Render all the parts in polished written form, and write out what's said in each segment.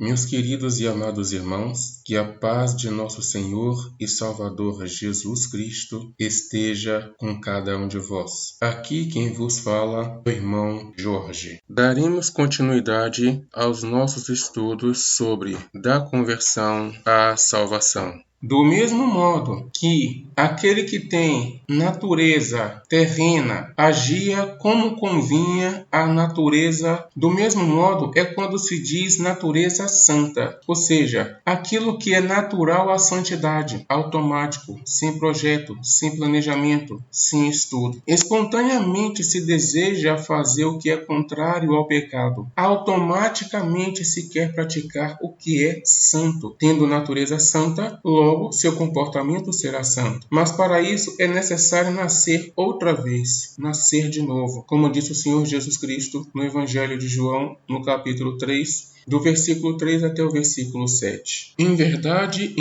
Meus queridos e amados irmãos, que a paz de nosso Senhor e Salvador Jesus Cristo esteja com cada um de vós. Aqui quem vos fala é o irmão Jorge. Daremos continuidade aos nossos estudos sobre da conversão à salvação. Do mesmo modo que aquele que tem natureza terrena agia como convinha à natureza, do mesmo modo é quando se diz natureza santa, ou seja, aquilo que é natural à santidade, automático, sem projeto, sem planejamento, sem estudo. Espontaneamente se deseja fazer o que é contrário ao pecado. Automaticamente se quer praticar o que é santo. Tendo natureza santa, logo seu comportamento será santo. Mas para isso é necessário nascer outra vez, nascer de novo, como disse o Senhor Jesus Cristo no Evangelho de João, no capítulo 3, do versículo 3 até o versículo 7. Em verdade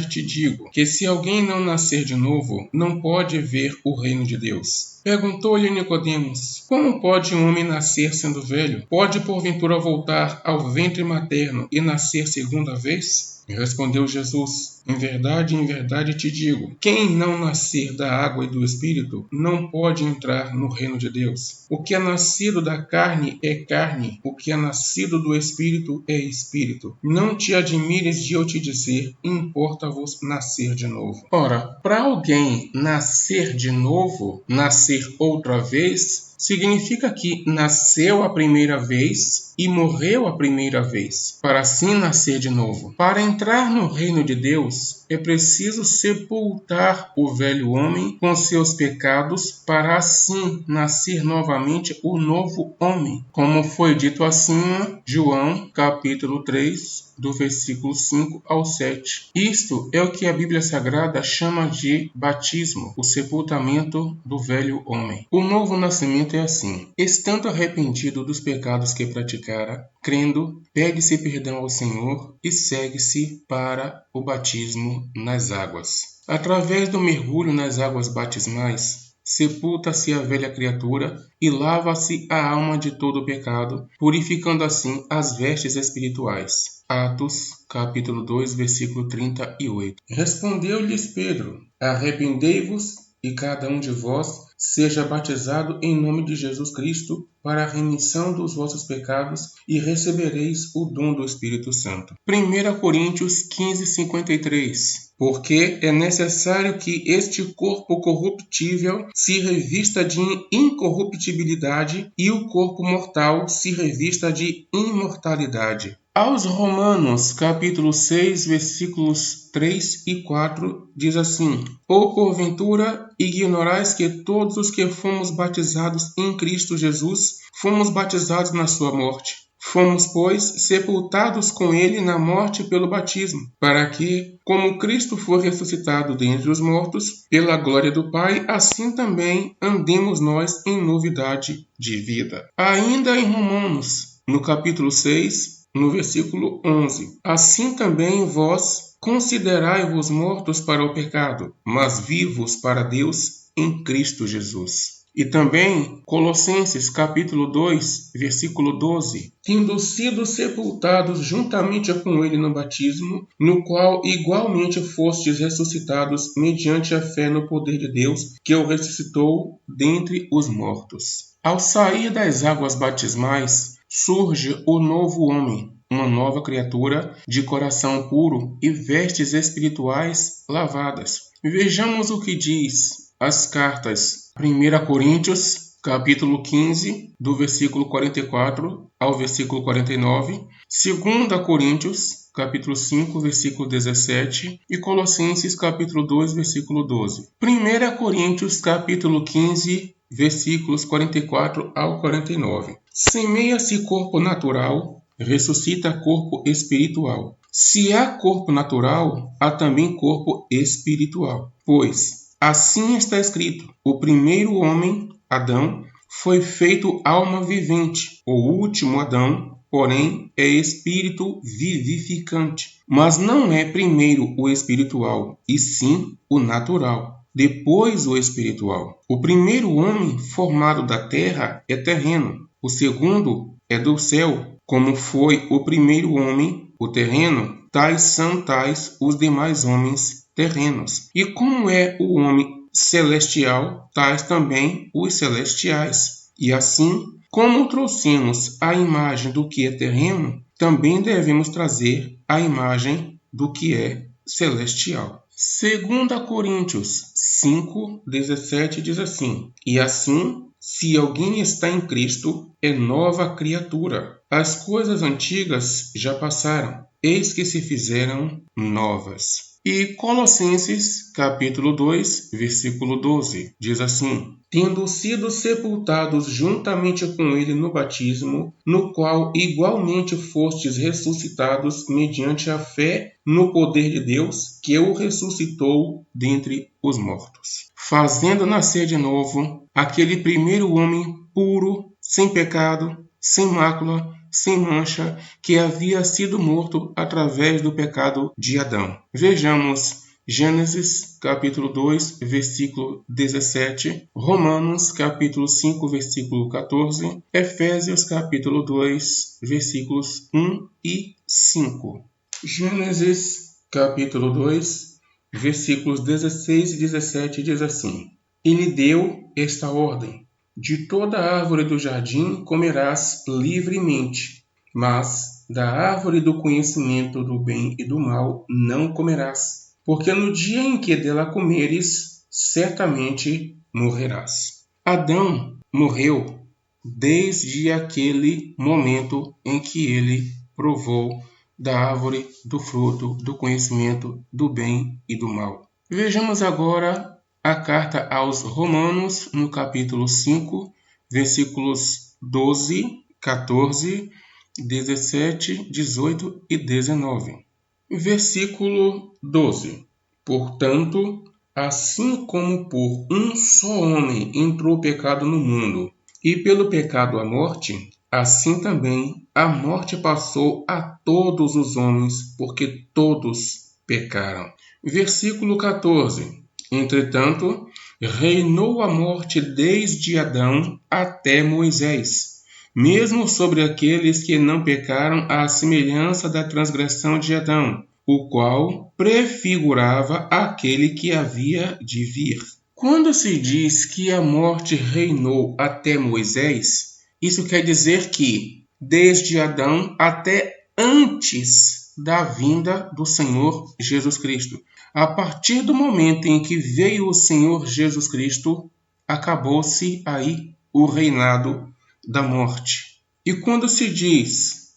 te digo, que se alguém não nascer de novo, não pode ver o reino de Deus. Perguntou-lhe Nicodemos: como pode um homem nascer sendo velho? Pode porventura voltar ao ventre materno e nascer segunda vez? Respondeu Jesus: em verdade te digo, quem não nascer da água e do Espírito não pode entrar no reino de Deus. O que é nascido da carne é carne, o que é nascido do Espírito é Espírito. Não te admires de eu te dizer, importa-vos nascer de novo. Ora, para alguém nascer de novo, nascer outra vez, significa que nasceu a primeira vez e morreu a primeira vez, para assim nascer de novo. Para entrar no reino de Deus, é preciso sepultar o velho homem com seus pecados, para assim nascer novamente o novo homem. Como foi dito acima, João, capítulo 3, do versículo 5 ao 7. Isto é o que a Bíblia Sagrada chama de batismo, o sepultamento do velho homem. O novo nascimento é assim: estando arrependido dos pecados que praticara, crendo, pede-se perdão ao Senhor e segue-se para o batismo nas águas. Através do mergulho nas águas batismais, sepulta-se a velha criatura e lava-se a alma de todo o pecado, purificando assim as vestes espirituais. Atos, capítulo 2, versículo 38. Respondeu-lhes Pedro: arrependei-vos e cada um de vós seja batizado em nome de Jesus Cristo para a remissão dos vossos pecados e recebereis o dom do Espírito Santo. 1 Coríntios 15, 53. Porque é necessário que este corpo corruptível se revista de incorruptibilidade e o corpo mortal se revista de imortalidade. Aos Romanos, capítulo 6, versículos 3 e 4, diz assim: ou porventura ignorais que todos os que fomos batizados em Cristo Jesus, fomos batizados na sua morte? Fomos, pois, sepultados com ele na morte pelo batismo, para que, como Cristo foi ressuscitado dentre os mortos, pela glória do Pai, assim também andemos nós em novidade de vida. Ainda em Romanos, no capítulo 6, no versículo 11. Assim também vós considerai-vos mortos para o pecado, mas vivos para Deus em Cristo Jesus. E também Colossenses capítulo 2, versículo 12. Tendo sido sepultados juntamente com ele no batismo, no qual igualmente fostes ressuscitados mediante a fé no poder de Deus, que o ressuscitou dentre os mortos. Ao sair das águas batismais, surge o novo homem, uma nova criatura de coração puro e vestes espirituais lavadas. Vejamos o que diz as cartas 1 Coríntios, capítulo 15, do versículo 44 ao versículo 49, 2 Coríntios, capítulo 5, versículo 17 e Colossenses, capítulo 2, versículo 12. 1 Coríntios, capítulo 15, versículos 44 ao 49. Semeia-se corpo natural, ressuscita corpo espiritual. Se há corpo natural, há também corpo espiritual. Pois, assim está escrito: o primeiro homem, Adão, foi feito alma vivente. O último Adão, porém, é espírito vivificante. Mas não é primeiro o espiritual, e sim o natural, depois o espiritual. O primeiro homem formado da terra é terreno, o segundo é do céu, como foi o primeiro homem o terreno, são tais os demais homens terrenos. E como é o homem celestial, tais também os celestiais. E assim, como trouxemos a imagem do que é terreno, também devemos trazer a imagem do que é celestial. 2 Coríntios 5:17 diz assim: E assim, se alguém está em Cristo, é nova criatura. As coisas antigas já passaram, eis que se fizeram novas. E Colossenses, capítulo 2, versículo 12, diz assim: Tendo sido sepultados juntamente com ele no batismo, no qual igualmente fostes ressuscitados mediante a fé no poder de Deus, que o ressuscitou dentre os mortos, fazendo nascer de novo aquele primeiro homem puro, sem pecado, sem mácula, sem mancha, que havia sido morto através do pecado de Adão. Vejamos Gênesis, capítulo 2, versículo 17, Romanos, capítulo 5, versículo 14, Efésios, capítulo 2, versículos 1 e 5. Gênesis, capítulo 2, versículos 16 e 17 diz assim: E lhe deu esta ordem: De toda árvore do jardim comerás livremente, mas da árvore do conhecimento do bem e do mal não comerás, porque no dia em que dela comeres, certamente morrerás. Adão morreu desde aquele momento em que ele provou da árvore do fruto do conhecimento do bem e do mal. Vejamos agora a carta aos Romanos, no capítulo 5, versículos 12, 14, 17, 18 e 19. Versículo 12. Portanto, assim como por um só homem entrou o pecado no mundo, e pelo pecado a morte, assim também a morte passou a todos os homens, porque todos pecaram. Versículo 14. Entretanto, reinou a morte desde Adão até Moisés, mesmo sobre aqueles que não pecaram à semelhança da transgressão de Adão, o qual prefigurava aquele que havia de vir. Quando se diz que a morte reinou até Moisés, isso quer dizer que, desde Adão até antes da vinda do Senhor Jesus Cristo. A partir do momento em que veio o Senhor Jesus Cristo, acabou-se aí o reinado da morte. E quando se diz,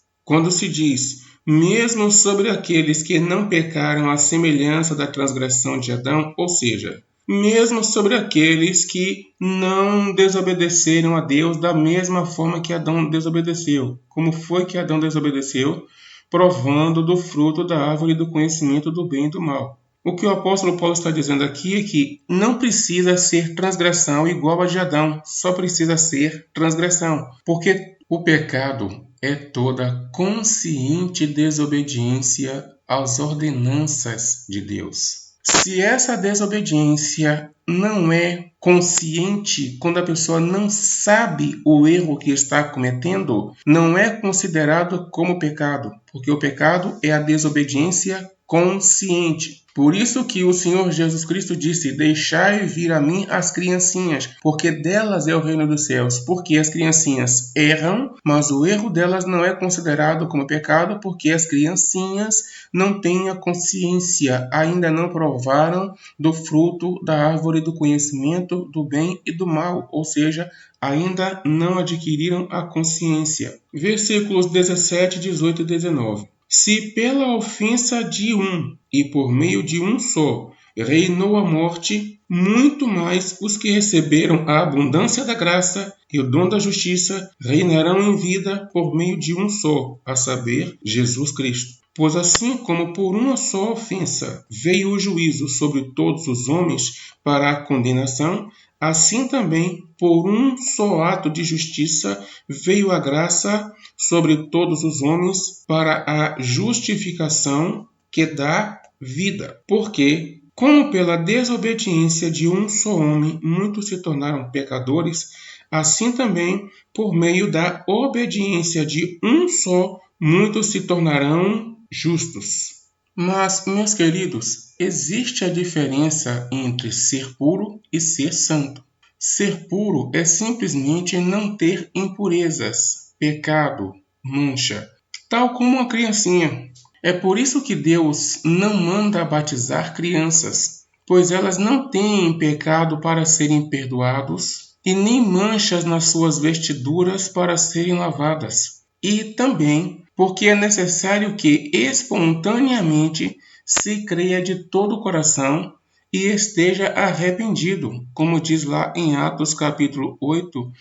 mesmo sobre aqueles que não pecaram à semelhança da transgressão de Adão, ou seja, mesmo sobre aqueles que não desobedeceram a Deus da mesma forma que Adão desobedeceu. Como foi que Adão desobedeceu? Provando do fruto da árvore do conhecimento do bem e do mal. O que o apóstolo Paulo está dizendo aqui é que não precisa ser transgressão igual a de Adão, só precisa ser transgressão, porque o pecado é toda consciente desobediência às ordenanças de Deus. Se essa desobediência não é consciente, quando a pessoa não sabe o erro que está cometendo, não é considerado como pecado, porque o pecado é a desobediência consciente. Por isso que o Senhor Jesus Cristo disse: deixai vir a mim as criancinhas, porque delas é o reino dos céus. Porque as criancinhas erram, mas o erro delas não é considerado como pecado, porque as criancinhas não têm a consciência, ainda não provaram do fruto da árvore do conhecimento do bem e do mal, ou seja, ainda não adquiriram a consciência. Versículos 17, 18 e 19. Se pela ofensa de um e por meio de um só reinou a morte, muito mais os que receberam a abundância da graça e o dom da justiça reinarão em vida por meio de um só, a saber, Jesus Cristo. Pois assim como por uma só ofensa veio o juízo sobre todos os homens para a condenação, assim também, por um só ato de justiça, veio a graça sobre todos os homens para a justificação que dá vida. Porque, como pela desobediência de um só homem muitos se tornaram pecadores, assim também, por meio da obediência de um só, muitos se tornarão justos. Mas, meus queridos, existe a diferença entre ser puro e ser santo. Ser puro é simplesmente não ter impurezas, pecado, mancha, tal como uma criancinha. É por isso que Deus não manda batizar crianças, pois elas não têm pecado para serem perdoados e nem manchas nas suas vestiduras para serem lavadas. E também porque é necessário que espontaneamente se creia de todo o coração e esteja arrependido, como diz lá em Atos capítulo 8,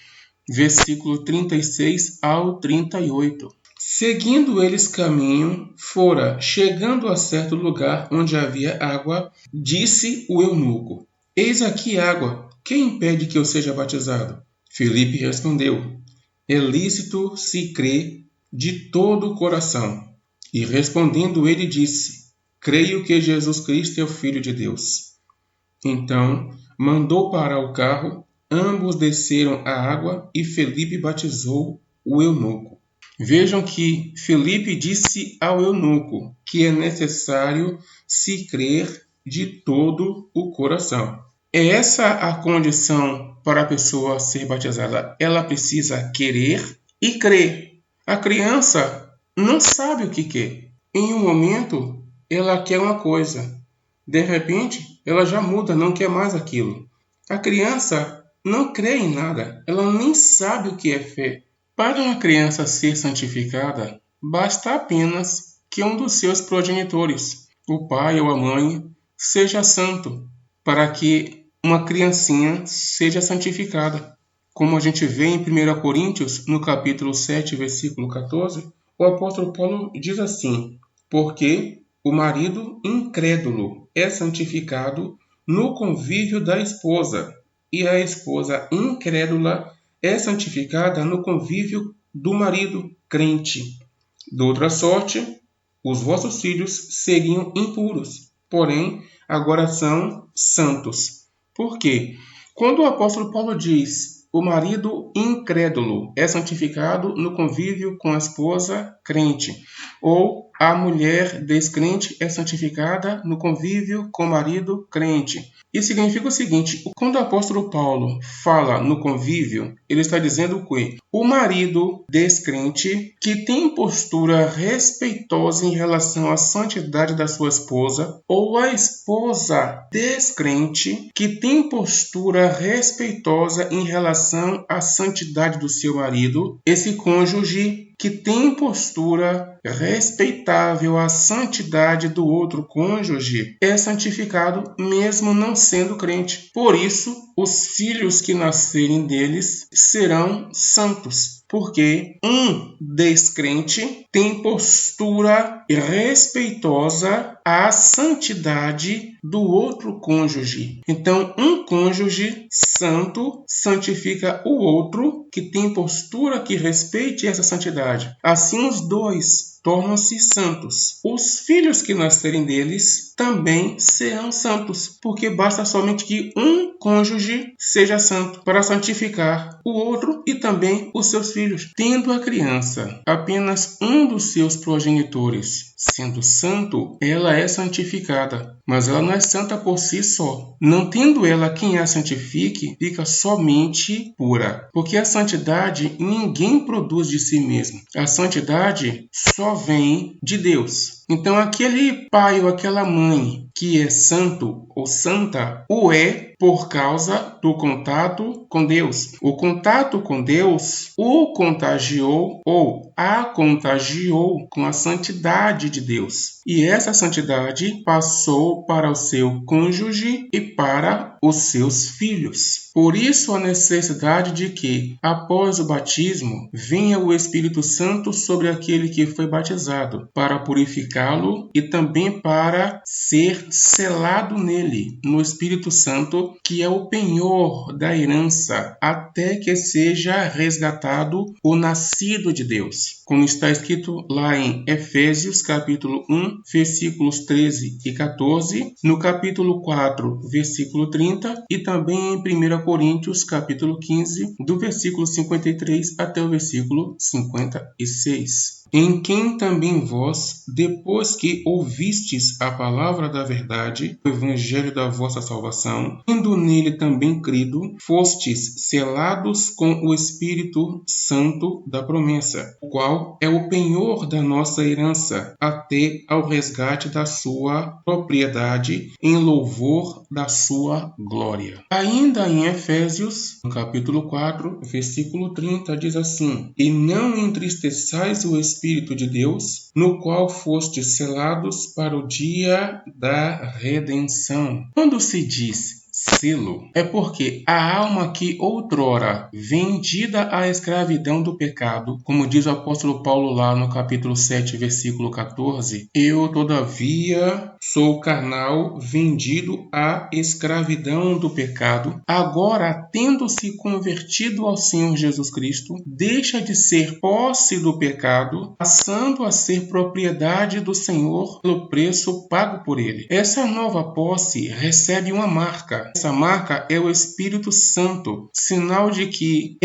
versículo 36 ao 38. Seguindo eles caminho, chegando a certo lugar onde havia água, disse o eunuco: Eis aqui água, quem impede que eu seja batizado? Filipe respondeu: É lícito se crê de todo o coração. E respondendo ele disse: Creio que Jesus Cristo é o Filho de Deus. Então mandou parar o carro, ambos desceram à água e Filipe batizou o eunuco. Vejam que Filipe disse ao eunuco que é necessário se crer de todo o coração. É essa a condição para a pessoa ser batizada. Ela precisa querer e crer. A criança não sabe o que quer. Em um momento, ela quer uma coisa. De repente, ela já muda, não quer mais aquilo. A criança não crê em nada. Ela nem sabe o que é fé. Para uma criança ser santificada, basta apenas que um dos seus progenitores, o pai ou a mãe, seja santo, para que uma criancinha seja santificada. Como a gente vê em 1 Coríntios, no capítulo 7, versículo 14, o apóstolo Paulo diz assim: Porque o marido incrédulo é santificado no convívio da esposa, e a esposa incrédula é santificada no convívio do marido crente. De outra sorte, os vossos filhos seriam impuros, porém agora são santos. Por quê? Quando o apóstolo Paulo diz o marido incrédulo é santificado no convívio com a esposa crente, ou a mulher descrente é santificada no convívio com o marido crente. Isso significa o seguinte: quando o apóstolo Paulo fala no convívio, ele está dizendo que o marido descrente, que tem postura respeitosa em relação à santidade da sua esposa, ou a esposa descrente, que tem postura respeitosa em relação à santidade do seu marido, esse cônjuge que tem postura respeitável à santidade do outro cônjuge é santificado mesmo não sendo crente. Por isso, os filhos que nascerem deles serão santos, porque um descrente tem postura respeitosa à santidade do outro cônjuge. Então, um cônjuge santo santifica o outro que tem postura que respeite essa santidade. Assim, os dois tornam-se santos. Os filhos que nascerem deles também serão santos, porque basta somente que um cônjuge seja santo para santificar o outro e também os seus filhos. Tendo a criança apenas um dos seus progenitores sendo santo, ela é santificada, mas ela não é santa por si só. Não tendo ela quem a santifique, fica somente pura, porque a santidade ninguém produz de si mesmo. A santidade só vem de Deus. Então, aquele pai ou aquela mãe que é santo ou santa, o é por causa do contato com Deus. O contato com Deus o contagiou ou a contagiou com a santidade de Deus. E essa santidade passou para o seu cônjuge e para os seus filhos. Por isso, a necessidade de que, após o batismo, venha o Espírito Santo sobre aquele que foi batizado, para purificá-lo e também para ser selado nele, no Espírito Santo, que é o penhor da herança, até que seja resgatado o nascido de Deus. Como está escrito lá em Efésios, capítulo 1, versículos 13 e 14, no capítulo 4, versículo 30, e também em 1 Coríntios, capítulo 15, do versículo 53 até o versículo 56. em quem também vós, depois que ouvistes a palavra da verdade, o evangelho da vossa salvação, tendo nele também crido, fostes selados com o Espírito Santo da promessa, o qual é o penhor da nossa herança, até ao resgate da sua propriedade, em louvor da sua glória. Ainda em Efésios, no capítulo 4, versículo 30, diz assim: E não entristeçais o Espírito de Deus, no qual fostes selados para o dia da redenção. Quando se diz selo, é porque a alma que outrora vendida à escravidão do pecado, como diz o apóstolo Paulo lá no capítulo 7, versículo 14, eu todavia sou carnal, vendido à escravidão do pecado, agora tendo se convertido ao Senhor Jesus Cristo, deixa de ser posse do pecado, passando a ser propriedade do Senhor pelo preço pago por ele. Essa nova posse recebe uma marca. Essa marca é o Espírito Santo, sinal de que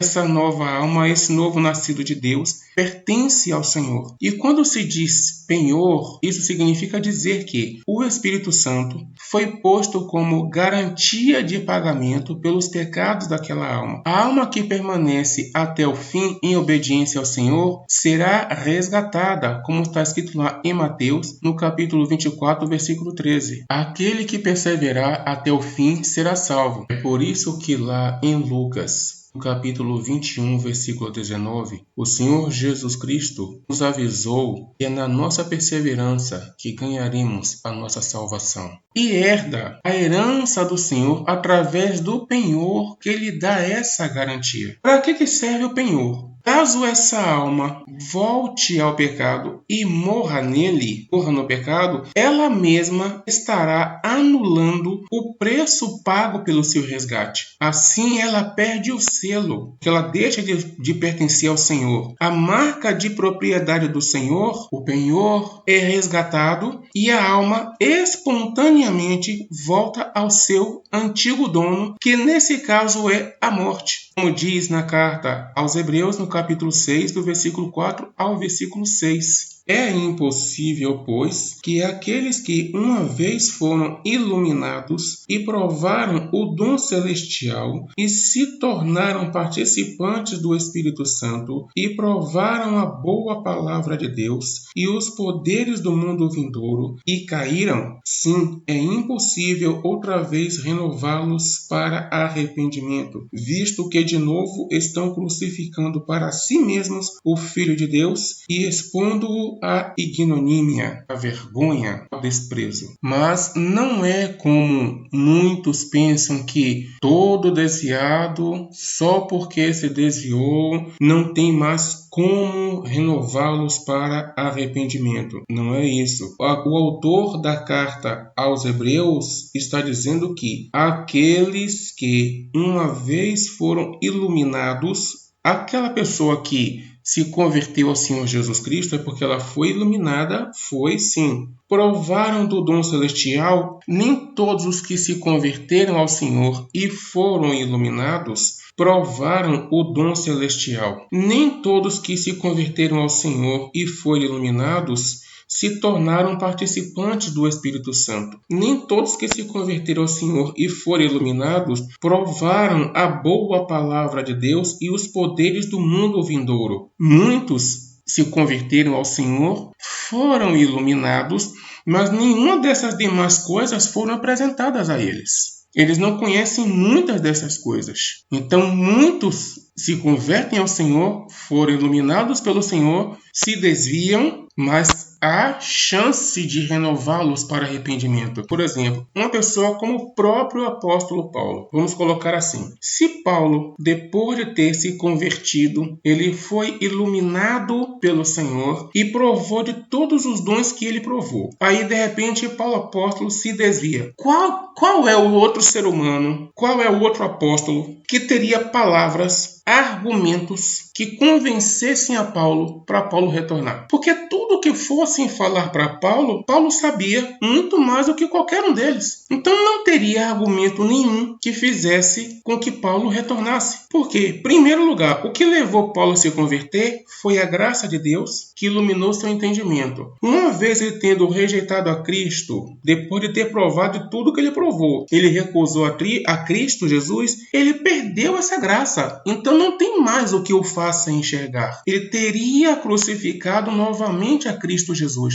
essa nova alma, esse novo nascido de Deus, pertence ao Senhor. E quando se diz penhor, isso significa dizer que o Espírito Santo foi posto como garantia de pagamento pelos pecados daquela alma. A alma que permanece até o fim em obediência ao Senhor será resgatada, como está escrito lá em Mateus, no capítulo 24, versículo 13. Aquele que perseverar até o fim será salvo. É por isso que lá em Lucas, no capítulo 21, versículo 19, o Senhor Jesus Cristo nos avisou que é na nossa perseverança que ganharemos a nossa salvação. E herda a herança do Senhor através do penhor que lhe dá essa garantia. Para que serve o penhor? Caso essa alma volte ao pecado e morra no pecado, ela mesma estará anulando o preço pago pelo seu resgate. Assim, ela perde o selo, que ela deixa de pertencer ao Senhor. A marca de propriedade do Senhor, o penhor, é resgatado e a alma espontaneamente volta ao seu antigo dono, que nesse caso é a morte. Como diz na carta aos Hebreus, no capítulo 6, do versículo 4 ao versículo 6. É impossível, pois, que aqueles que uma vez foram iluminados e provaram o dom celestial e se tornaram participantes do Espírito Santo e provaram a boa palavra de Deus e os poderes do mundo vindouro e caíram, sim, é impossível outra vez renová-los para arrependimento, visto que de novo estão crucificando para si mesmos o Filho de Deus e expondo-o à ignomínia, à vergonha, ao desprezo. Mas não é como muitos pensam que todo desviado, só porque se desviou, não tem mais como renová-los para arrependimento. Não é isso. O autor da carta aos Hebreus está dizendo que aqueles que uma vez foram iluminados, aquela pessoa que se converteu ao Senhor Jesus Cristo é porque ela foi iluminada, foi sim. Provaram do dom celestial, nem todos os que se converteram ao Senhor e foram iluminados provaram o dom celestial. Nem todos que se converteram ao Senhor e foram iluminados se tornaram participantes do Espírito Santo. Nem todos que se converteram ao Senhor e foram iluminados provaram a boa palavra de Deus e os poderes do mundo vindouro. Muitos se converteram ao Senhor, foram iluminados, mas nenhuma dessas demais coisas foram apresentadas a eles. Eles não conhecem muitas dessas coisas. Então, muitos se convertem ao Senhor, foram iluminados pelo Senhor, se desviam, mas há chance de renová-los para arrependimento. Por exemplo, uma pessoa como o próprio apóstolo Paulo. Vamos colocar assim. Se Paulo, depois de ter se convertido, ele foi iluminado pelo Senhor e provou de todos os dons que ele provou. Aí, de repente, Paulo apóstolo se desvia. Qual é o outro ser humano? Qual é o outro apóstolo que teria palavras, argumentos que convencessem a Paulo para Paulo retornar. Porque tudo que fossem falar para Paulo, Paulo sabia muito mais do que qualquer um deles. Então não teria argumento nenhum que fizesse com que Paulo retornasse. Porque, em primeiro lugar, o que levou Paulo a se converter foi a graça de Deus que iluminou seu entendimento. Uma vez ele tendo rejeitado a Cristo, depois de ter provado de tudo que ele provou, ele recusou a Cristo Jesus, ele perdeu essa graça. Então não tem mais o que o faça enxergar. Ele teria crucificado novamente a Cristo Jesus.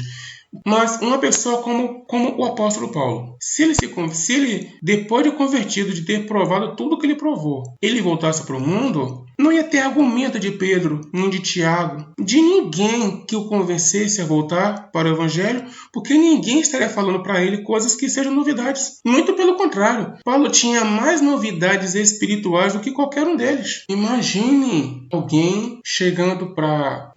Mas uma pessoa como o apóstolo Paulo, se ele, depois de convertido, de ter provado tudo que ele provou, ele voltasse para o mundo, não ia ter argumento de Pedro, nem de Tiago, de ninguém que o convencesse a voltar para o Evangelho, porque ninguém estaria falando para ele coisas que sejam novidades. Muito pelo contrário, Paulo tinha mais novidades espirituais do que qualquer um deles. Imagine alguém chegando para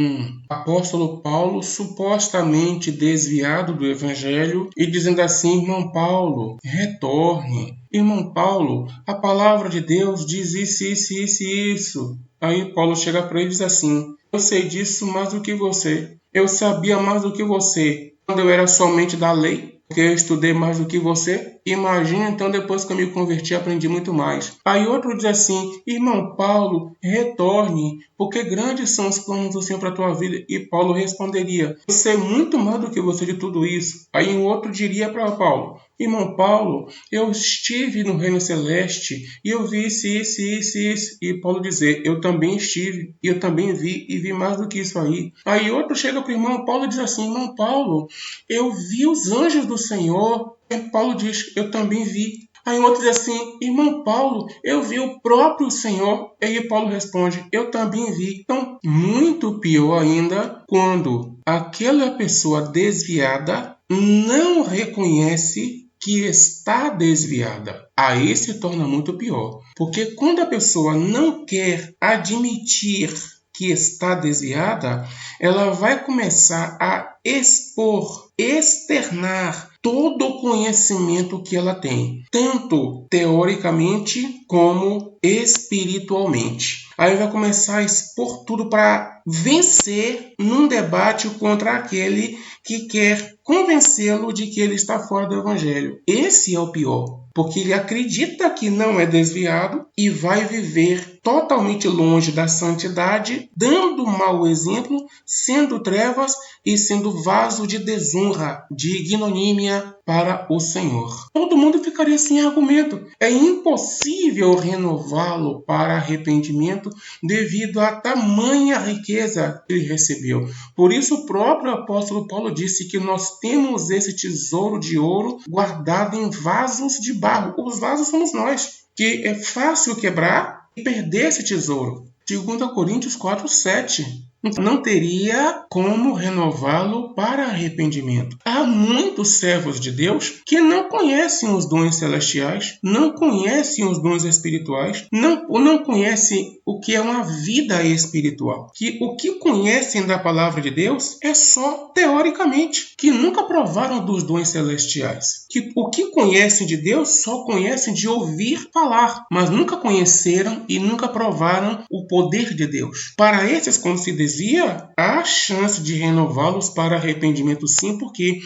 apóstolo Paulo, supostamente desviado do Evangelho, e dizendo assim: irmão Paulo, retorne. Irmão Paulo, a palavra de Deus diz isso. Aí Paulo chega para ele e diz assim: eu sei disso mais do que você. Eu sabia mais do que você quando eu era somente da lei, porque eu estudei mais do que você. Imagina, então, depois que eu me converti, aprendi muito mais. Aí outro diz assim: irmão Paulo, retorne, porque grandes são os planos do Senhor para a tua vida. E Paulo responderia: eu sei muito mais do que você de tudo isso. Aí o outro diria para Paulo: irmão Paulo, eu estive no reino celeste e eu vi isso. E Paulo dizer: eu também estive, e eu também vi, e vi mais do que isso aí. Aí outro chega para o irmão Paulo e diz assim: irmão Paulo, eu vi os anjos do Senhor. E Paulo diz: eu também vi. Aí outro diz assim: irmão Paulo, eu vi o próprio Senhor. E aí Paulo responde: eu também vi. Então, muito pior ainda quando aquela pessoa desviada não reconhece que está desviada. Aí se torna muito pior. Porque quando a pessoa não quer admitir que está desviada, ela vai começar a externar todo o conhecimento que ela tem, tanto teoricamente como espiritualmente. Aí vai começar a expor tudo para vencer num debate contra aquele que quer convencê-lo de que ele está fora do Evangelho. Esse é o pior, porque ele acredita que não é desviado e vai viver totalmente longe da santidade, dando mau exemplo, sendo trevas e sendo vaso de desonra, de ignomínia para o Senhor. Todo mundo ficaria sem argumento. É impossível renová-lo para arrependimento devido à tamanha riqueza que ele recebeu. Por isso o próprio apóstolo Paulo disse que nós temos esse tesouro de ouro guardado em vasos de barro. Os vasos somos nós, que é fácil quebrar e perder esse tesouro. 2 Coríntios 4:7. Não teria como renová-lo para arrependimento. Há muitos servos de Deus que não conhecem os dons celestiais, não conhecem os dons espirituais, não conhecem o que é uma vida espiritual. Que o que conhecem da palavra de Deus é só teoricamente, que nunca provaram dos dons celestiais. Que o que conhecem de Deus só conhecem de ouvir falar, mas nunca conheceram e nunca provaram o poder de Deus. Para esses, quando se desvia, há chance de renová-los para arrependimento sim, porque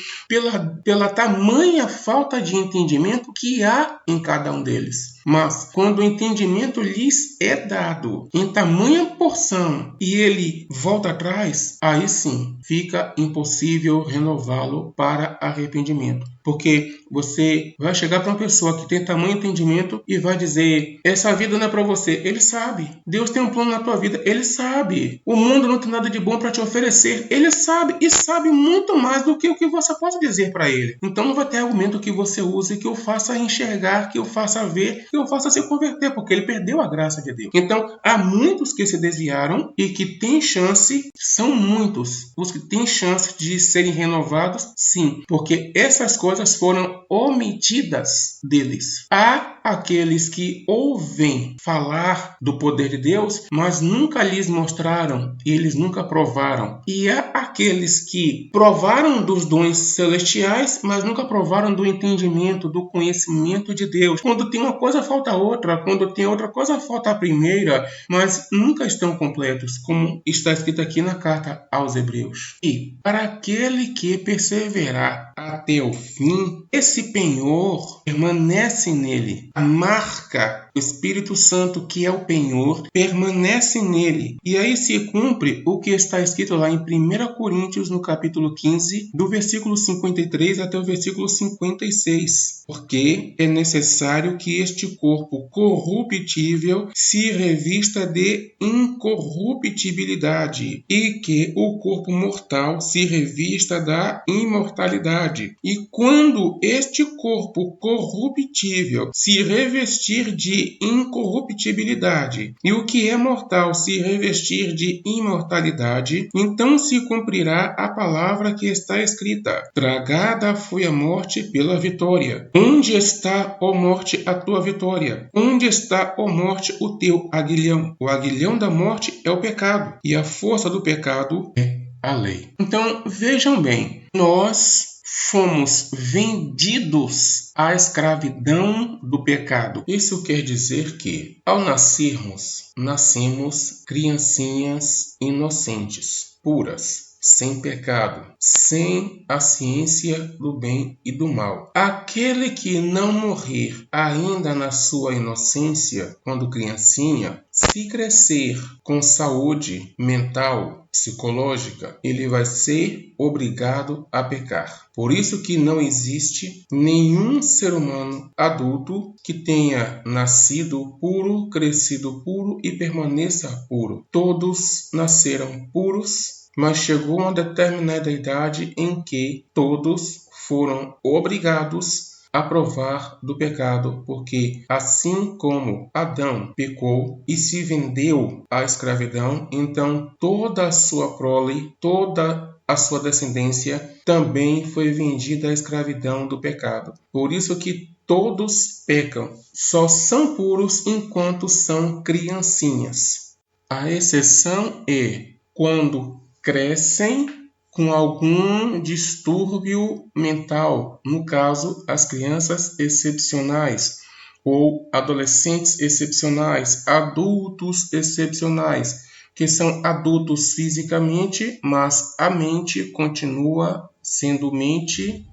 pela tamanha falta de entendimento que há em cada um deles. Mas quando o entendimento lhes é dado em tamanha porção e ele volta atrás, aí sim fica impossível renová-lo para arrependimento. Porque você vai chegar para uma pessoa que tem tamanho entendimento e vai dizer: essa vida não é para você. Ele sabe. Deus tem um plano na tua vida. Ele sabe. O mundo não tem nada de bom para te oferecer. Ele sabe. E sabe muito mais do que o que você pode dizer para ele. Então não vai ter argumento que você use que o faça enxergar, que o faça ver, que o faça se converter, porque ele perdeu a graça de Deus. Então há muitos que se desviaram e que têm chance, são muitos os que têm chance de serem renovados, sim, porque essas coisas foram omitidas deles. Há aqueles que ouvem falar do poder de Deus, mas nunca lhes mostraram e eles nunca provaram. E há aqueles que provaram dos dons celestiais, mas nunca provaram do entendimento, do conhecimento de Deus. Quando tem uma coisa, falta outra. Quando tem outra coisa, falta a primeira, mas nunca estão completos, como está escrito aqui na carta aos Hebreus. E para aquele que perseverar até o fim, esse penhor permanece nele. A marca, o Espírito Santo, que é o penhor, permanece nele. E aí se cumpre o que está escrito lá em 1 Coríntios, no capítulo 15, do versículo 53 até o versículo 56. Porque é necessário que este corpo corruptível se revista de incorruptibilidade e que o corpo mortal se revista da imortalidade. E quando este corpo corruptível se revestir de incorruptibilidade e o que é mortal se revestir de imortalidade, então se cumprirá a palavra que está escrita: tragada foi a morte pela vitória. Onde está, ó morte, a tua vitória? Onde está, ó morte, o teu aguilhão? O aguilhão da morte é o pecado, e a força do pecado é a lei. Então, vejam bem, nós fomos vendidos à escravidão do pecado. Isso quer dizer que, ao nascermos, nascemos criancinhas inocentes, puras, sem pecado, sem a ciência do bem e do mal. Aquele que não morrer ainda na sua inocência, quando criancinha, se crescer com saúde mental, psicológica, ele vai ser obrigado a pecar. Por isso que não existe nenhum ser humano adulto que tenha nascido puro, crescido puro e permaneça puro. Todos nasceram puros, mas chegou uma determinada idade em que todos foram obrigados a provar do pecado, porque assim como Adão pecou e se vendeu à escravidão, então toda a sua prole, toda a sua descendência também foi vendida à escravidão do pecado. Por isso que todos pecam, só são puros enquanto são criancinhas. A exceção é quando crescem com algum distúrbio mental, no caso, as crianças excepcionais, ou adolescentes excepcionais, adultos excepcionais, que são adultos fisicamente, mas a mente continua sendo mente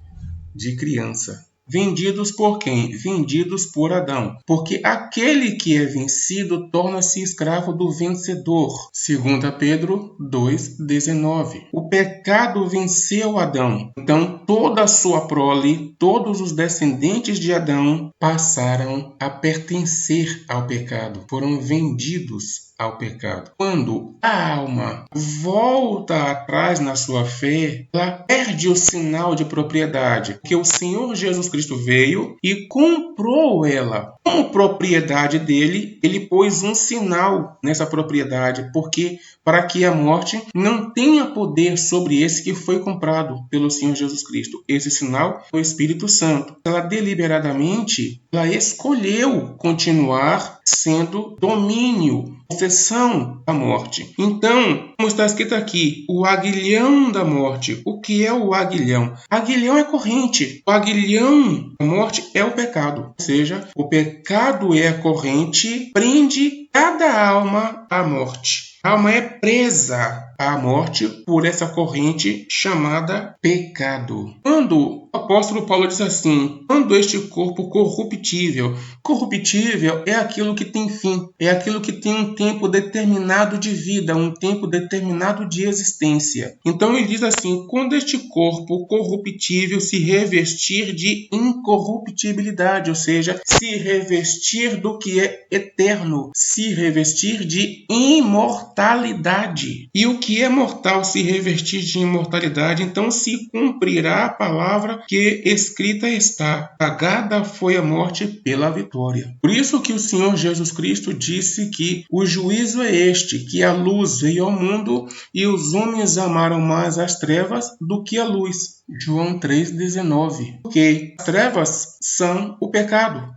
de criança. Vendidos por quem? Vendidos por Adão. Porque aquele que é vencido torna-se escravo do vencedor. 2 Pedro 2,19. O pecado venceu Adão. Então, toda a sua prole, todos os descendentes de Adão passaram a pertencer ao pecado. Foram vendidos ao pecado. Quando a alma volta atrás na sua fé, ela perde o sinal de propriedade, porque o Senhor Jesus Cristo veio e comprou ela. Como propriedade dele, ele pôs um sinal nessa propriedade, porque para que a morte não tenha poder sobre esse que foi comprado pelo Senhor Jesus Cristo. Esse sinal foi o Espírito Santo. Ela deliberadamente, ela escolheu continuar sendo domínio, possessão da morte. Então, como está escrito aqui, o aguilhão da morte. O que é o aguilhão? Aguilhão é corrente. O aguilhão da morte é o pecado. Ou seja, o pecado é a corrente, prende cada alma à morte. A alma é presa à morte por essa corrente chamada pecado. Quando o apóstolo Paulo diz assim, quando este corpo corruptível é aquilo que tem fim, é aquilo que tem um tempo determinado de vida, um tempo determinado de existência. Então ele diz assim, quando este corpo corruptível se revestir de incorruptibilidade, ou seja, se revestir do que é eterno, se revestir de imortalidade. E o que que é mortal se revestir de imortalidade, então se cumprirá a palavra que escrita está: pagada foi a morte pela vitória. Por isso que o Senhor Jesus Cristo disse que o juízo é este, que a luz veio ao mundo e os homens amaram mais as trevas do que a luz. João 3,19. Porque as trevas são o pecado.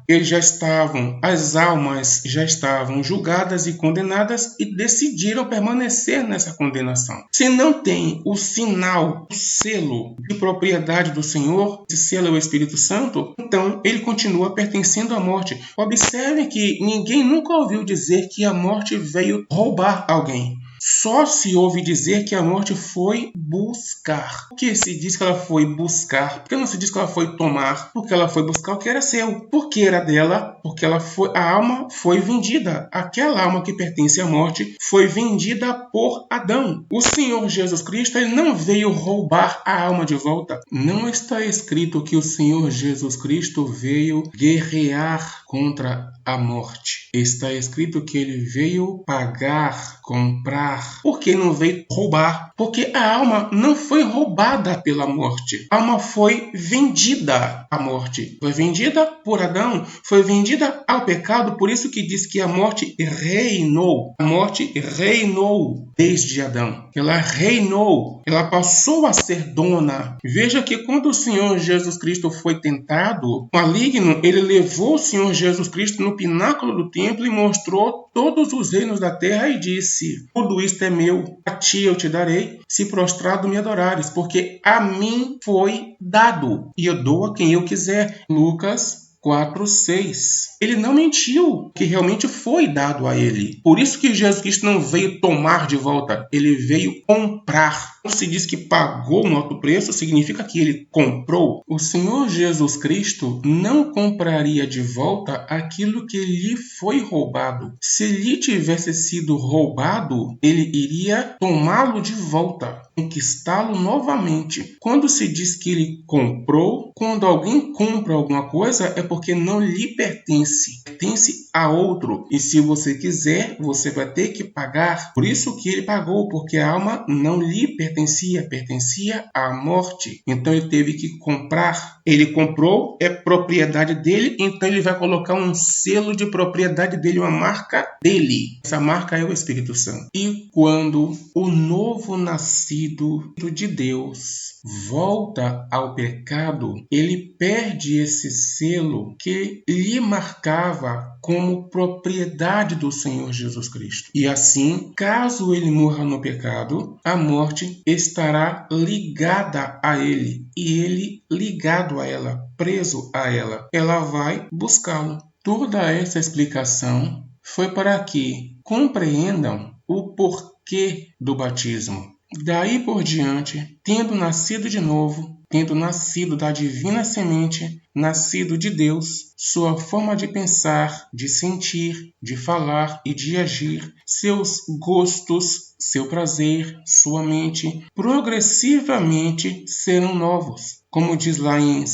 As almas já estavam julgadas e condenadas e decidiram permanecer nessa condenação. Se não tem o sinal, o selo de propriedade do Senhor, esse selo é o Espírito Santo, então ele continua pertencendo à morte. Observe que ninguém nunca ouviu dizer que a morte veio roubar alguém. Só se ouve dizer que a morte foi buscar. Por que se diz que ela foi buscar? Por que não se diz que ela foi tomar? Porque ela foi buscar o que era seu. Porque era dela? Porque a alma foi vendida. Aquela alma que pertence à morte foi vendida por Adão. O Senhor Jesus Cristo, ele não veio roubar a alma de volta. Não está escrito que o Senhor Jesus Cristo veio guerrear contra a morte. Está escrito que ele veio pagar, comprar. Por que não veio roubar? Porque a alma não foi roubada pela morte. A alma foi vendida à morte. Foi vendida por Adão, foi vendida ao pecado, por isso que diz que a morte reinou. A morte reinou desde Adão. Ela reinou, ela passou a ser dona. Veja que quando o Senhor Jesus Cristo foi tentado, o maligno, ele levou o Senhor Jesus Cristo no pináculo do templo e mostrou todos os reinos da terra e disse: tudo isto é meu, a ti eu te darei, se prostrado me adorares, porque a mim foi dado, e eu dou a quem eu quiser. Lucas 4:6. Ele não mentiu, que realmente foi dado a ele. Por isso que Jesus Cristo não veio tomar de volta, ele veio comprar. Quando se diz que pagou um alto preço, significa que ele comprou. O Senhor Jesus Cristo não compraria de volta aquilo que lhe foi roubado. Se lhe tivesse sido roubado, ele iria tomá-lo de volta, conquistá-lo novamente. Quando se diz que ele comprou, quando alguém compra alguma coisa, é porque não lhe pertence, pertence a outro. E se você quiser, você vai ter que pagar. Por isso que ele pagou, porque a alma não lhe pertencia à morte. Então ele teve que comprar. Ele comprou, é propriedade dele, então ele vai colocar um selo de propriedade dele, uma marca dele. Essa marca é o Espírito Santo. E quando o novo nascido de Deus volta ao pecado, ele perde esse selo que lhe marcava como propriedade do Senhor Jesus Cristo. E assim, caso ele morra no pecado, a morte estará ligada a ele, e ele ligado a ela, preso a ela. Ela vai buscá-lo. Toda essa explicação foi para que compreendam o porquê do batismo. Daí por diante, tendo nascido de novo, tendo nascido da divina semente, nascido de Deus, sua forma de pensar, de sentir, de falar e de agir, seus gostos, seu prazer, sua mente, progressivamente serão novos. Como diz lá em 2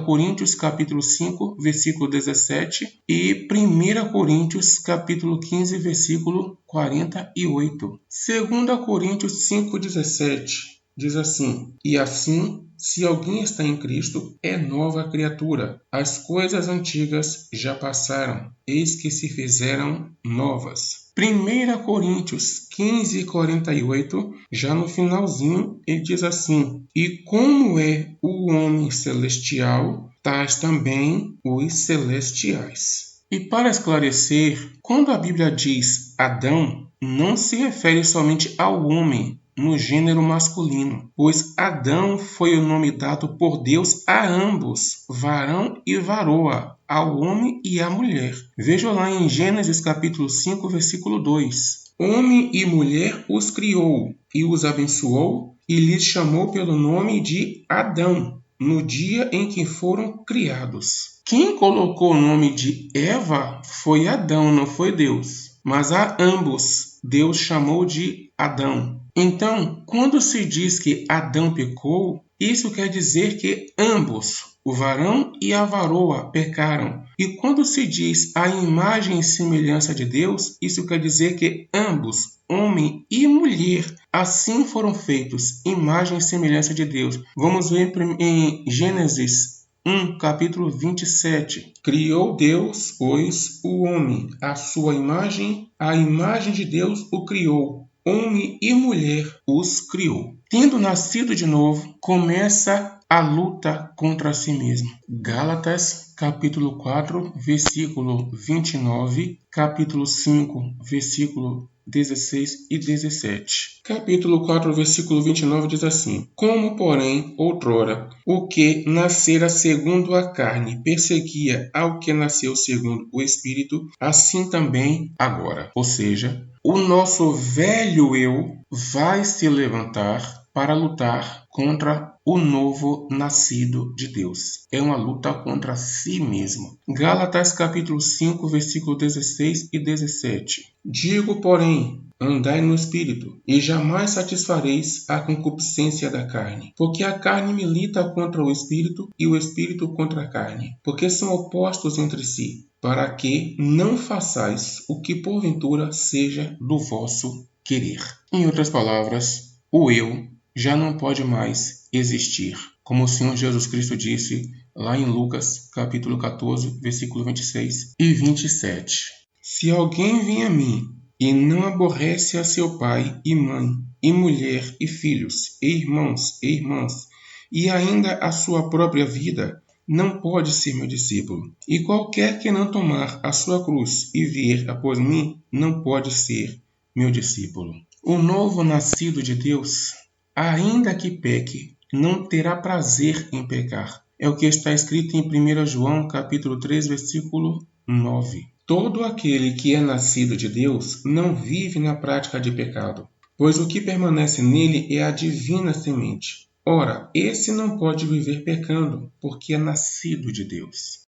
Coríntios capítulo 5, versículo 17 e 1 Coríntios capítulo 15, versículo 48. 2 Coríntios 5,17 diz assim: e assim, se alguém está em Cristo, é nova criatura. As coisas antigas já passaram, eis que se fizeram novas. 1 Coríntios 15:48, já no finalzinho, ele diz assim: e como é o homem celestial, tais também os celestiais. E para esclarecer, quando a Bíblia diz Adão, não se refere somente ao homem, no gênero masculino, pois Adão foi o nome dado por Deus a ambos, varão e varoa, ao homem e à mulher. Veja lá em Gênesis capítulo 5, versículo 2. Homem e mulher os criou, e os abençoou, e lhes chamou pelo nome de Adão, no dia em que foram criados. Quem colocou o nome de Eva foi Adão, não foi Deus. Mas a ambos Deus chamou de Adão. Então, quando se diz que Adão pecou, Isso quer dizer que ambos, o varão e a varoa, pecaram. E quando se diz a imagem e semelhança de Deus, isso quer dizer que ambos, homem e mulher, assim foram feitos, imagem e semelhança de Deus. Vamos ver em Gênesis 1, capítulo 27. Criou Deus, pois, o homem, a sua imagem, a imagem de Deus o criou. Homem e mulher os criou. Tendo nascido de novo, começa a luta contra si mesmo. Gálatas, capítulo 4, versículo 29, capítulo 5, versículo 16 e 17. Capítulo 4, versículo 29 diz assim: Como, porém, outrora, o que nascera segundo a carne perseguia ao que nasceu segundo o Espírito, assim também agora. Ou seja, o nosso velho eu vai se levantar para lutar contra o novo nascido de Deus. É uma luta contra si mesmo. Gálatas capítulo 5, versículo 16 e 17. Digo, porém, andai no Espírito, e jamais satisfareis a concupiscência da carne. Porque a carne milita contra o Espírito, e o Espírito contra a carne, porque são opostos entre si, para que não façais o que porventura seja do vosso querer. Em outras palavras, o eu já não pode mais existir. Como o Senhor Jesus Cristo disse lá em Lucas, capítulo 14, versículo 26 e 27. Se alguém vem a mim e não aborrece a seu pai e mãe, e mulher e filhos, e irmãos e irmãs, e ainda a sua própria vida, não pode ser meu discípulo. E qualquer que não tomar a sua cruz e vier após mim, não pode ser meu discípulo. O novo nascido de Deus, ainda que peque, não terá prazer em pecar. É o que está escrito em 1 João, capítulo 3, versículo 9. Todo aquele que é nascido de Deus não vive na prática de pecado, pois o que permanece nele é a divina semente. Ora, esse não pode viver pecando, porque é nascido de Deus.